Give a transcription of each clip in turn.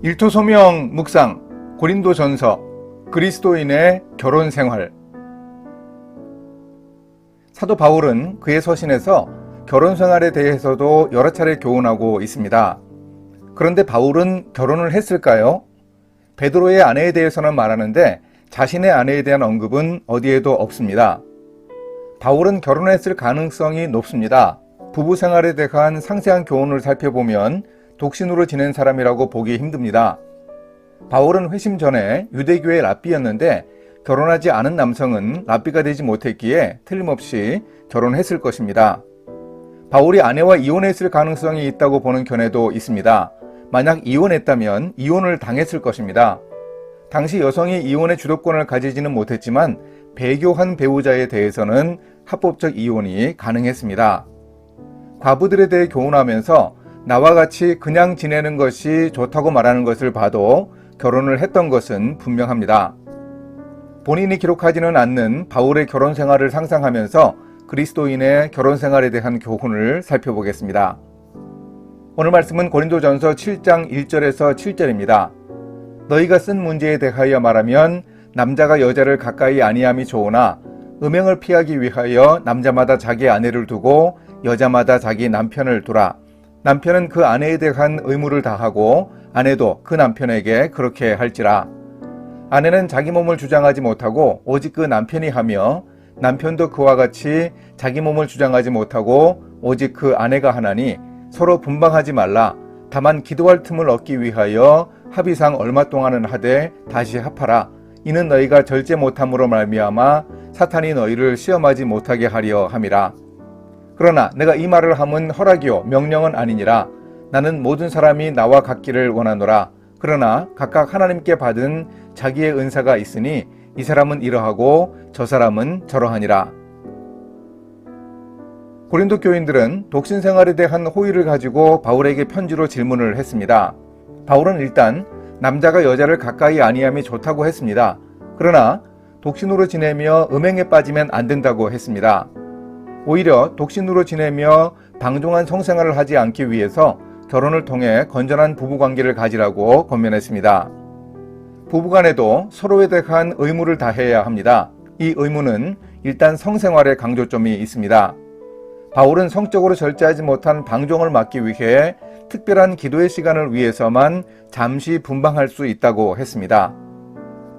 일토소명 묵상 고린도전서 그리스도인의 결혼 생활. 사도 바울은 그의 서신에서 결혼 생활에 대해서도 여러 차례 교훈하고 있습니다. 그런데 바울은 결혼을 했을까요? 베드로의 아내에 대해서는 말하는데 자신의 아내에 대한 언급은 어디에도 없습니다. 바울은 결혼했을 가능성이 높습니다. 부부 생활에 대한 상세한 교훈을 살펴보면 독신으로 지낸 사람이라고 보기 힘듭니다. 바울은 회심 전에 유대교의 랍비였는데 결혼하지 않은 남성은 랍비가 되지 못했기에 틀림없이 결혼했을 것입니다. 바울이 아내와 이혼했을 가능성이 있다고 보는 견해도 있습니다. 만약 이혼했다면 이혼을 당했을 것입니다. 당시 여성이 이혼의 주도권을 가지지는 못했지만 배교한 배우자에 대해서는 합법적 이혼이 가능했습니다. 과부들에 대해 교훈하면서 나와 같이 그냥 지내는 것이 좋다고 말하는 것을 봐도 결혼을 했던 것은 분명합니다. 본인이 기록하지는 않는 바울의 결혼 생활을 상상하면서 그리스도인의 결혼 생활에 대한 교훈을 살펴보겠습니다. 오늘 말씀은 고린도전서 7장 1절에서 7절입니다. 너희가 쓴 문제에 대하여 말하면 남자가 여자를 가까이 아니함이 좋으나 음행을 피하기 위하여 남자마다 자기 아내를 두고 여자마다 자기 남편을 두라. 남편은 그 아내에 대한 의무를 다하고 아내도 그 남편에게 그렇게 할지라. 아내는 자기 몸을 주장하지 못하고 오직 그 남편이 하며 남편도 그와 같이 자기 몸을 주장하지 못하고 오직 그 아내가 하나니 서로 분방하지 말라. 다만 기도할 틈을 얻기 위하여 합의상 얼마 동안은 하되 다시 합하라. 이는 너희가 절제 못함으로 말미암아 사탄이 너희를 시험하지 못하게 하려 함이라. 그러나 내가 이 말을 함은 허락이요 명령은 아니니라. 나는 모든 사람이 나와 같기를 원하노라. 그러나 각각 하나님께 받은 자기의 은사가 있으니 이 사람은 이러하고 저 사람은 저러하니라. 고린도 교인들은 독신 생활에 대한 호의를 가지고 바울에게 편지로 질문을 했습니다. 바울은 일단 남자가 여자를 가까이 아니함이 좋다고 했습니다. 그러나 독신으로 지내며 음행에 빠지면 안 된다고 했습니다. 오히려 독신으로 지내며 방종한 성생활을 하지 않기 위해서 결혼을 통해 건전한 부부관계를 가지라고 권면했습니다. 부부간에도 서로에 대한 의무를 다해야 합니다. 이 의무는 일단 성생활에 강조점이 있습니다. 바울은 성적으로 절제하지 못한 방종을 막기 위해 특별한 기도의 시간을 위해서만 잠시 분방할 수 있다고 했습니다.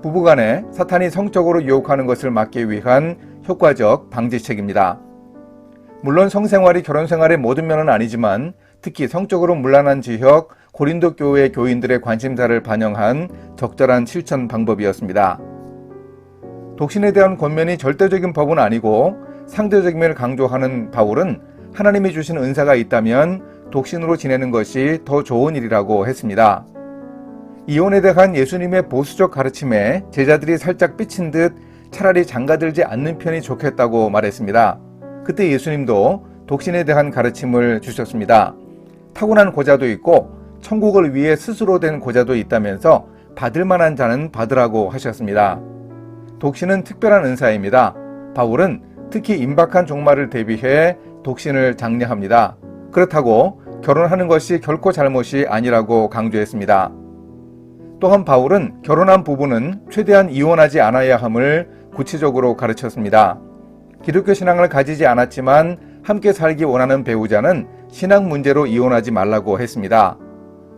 부부간에 사탄이 성적으로 유혹하는 것을 막기 위한 효과적 방지책입니다. 물론 성생활이 결혼생활의 모든 면은 아니지만 특히 성적으로 문란한 지역 고린도 교회 교인들의 관심사를 반영한 적절한 실천 방법이었습니다. 독신에 대한 권면이 절대적인 법은 아니고 상대적임을 강조하는 바울은 하나님이 주신 은사가 있다면 독신으로 지내는 것이 더 좋은 일이라고 했습니다. 이혼에 대한 예수님의 보수적 가르침에 제자들이 살짝 삐친 듯 차라리 장가들지 않는 편이 좋겠다고 말했습니다. 그때 예수님도 독신에 대한 가르침을 주셨습니다. 타고난 고자도 있고 천국을 위해 스스로 된 고자도 있다면서 받을 만한 자는 받으라고 하셨습니다. 독신은 특별한 은사입니다. 바울은 특히 임박한 종말을 대비해 독신을 장려합니다. 그렇다고 결혼하는 것이 결코 잘못이 아니라고 강조했습니다. 또한 바울은 결혼한 부부는 최대한 이혼하지 않아야 함을 구체적으로 가르쳤습니다. 기독교 신앙을 가지지 않았지만 함께 살기 원하는 배우자는 신앙 문제로 이혼하지 말라고 했습니다.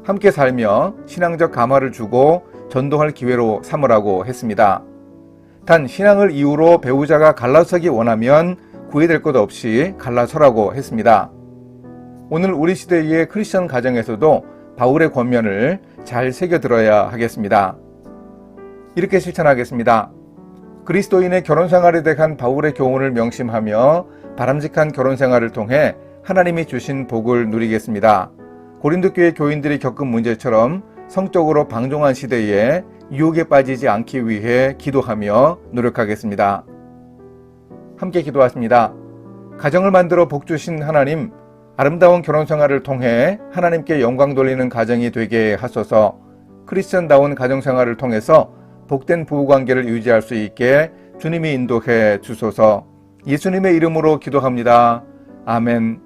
함께 살며 신앙적 감화를 주고 전도할 기회로 삼으라고 했습니다. 단 신앙을 이유로 배우자가 갈라서기 원하면 구애될 것 없이 갈라서라고 했습니다. 오늘 우리 시대의 크리스천 가정에서도 바울의 권면을 잘 새겨들어야 하겠습니다. 이렇게 실천하겠습니다. 그리스도인의 결혼생활에 대한 바울의 교훈을 명심하며 바람직한 결혼생활을 통해 하나님이 주신 복을 누리겠습니다. 고린도 교회 교인들이 겪은 문제처럼 성적으로 방종한 시대에 유혹에 빠지지 않기 위해 기도하며 노력하겠습니다. 함께 기도하십니다. 가정을 만들어 복 주신 하나님, 아름다운 결혼생활을 통해 하나님께 영광 돌리는 가정이 되게 하소서. 크리스천다운 가정생활을 통해서 복된 부부관계를 유지할 수 있게 주님이 인도해 주소서. 예수님의 이름으로 기도합니다. 아멘.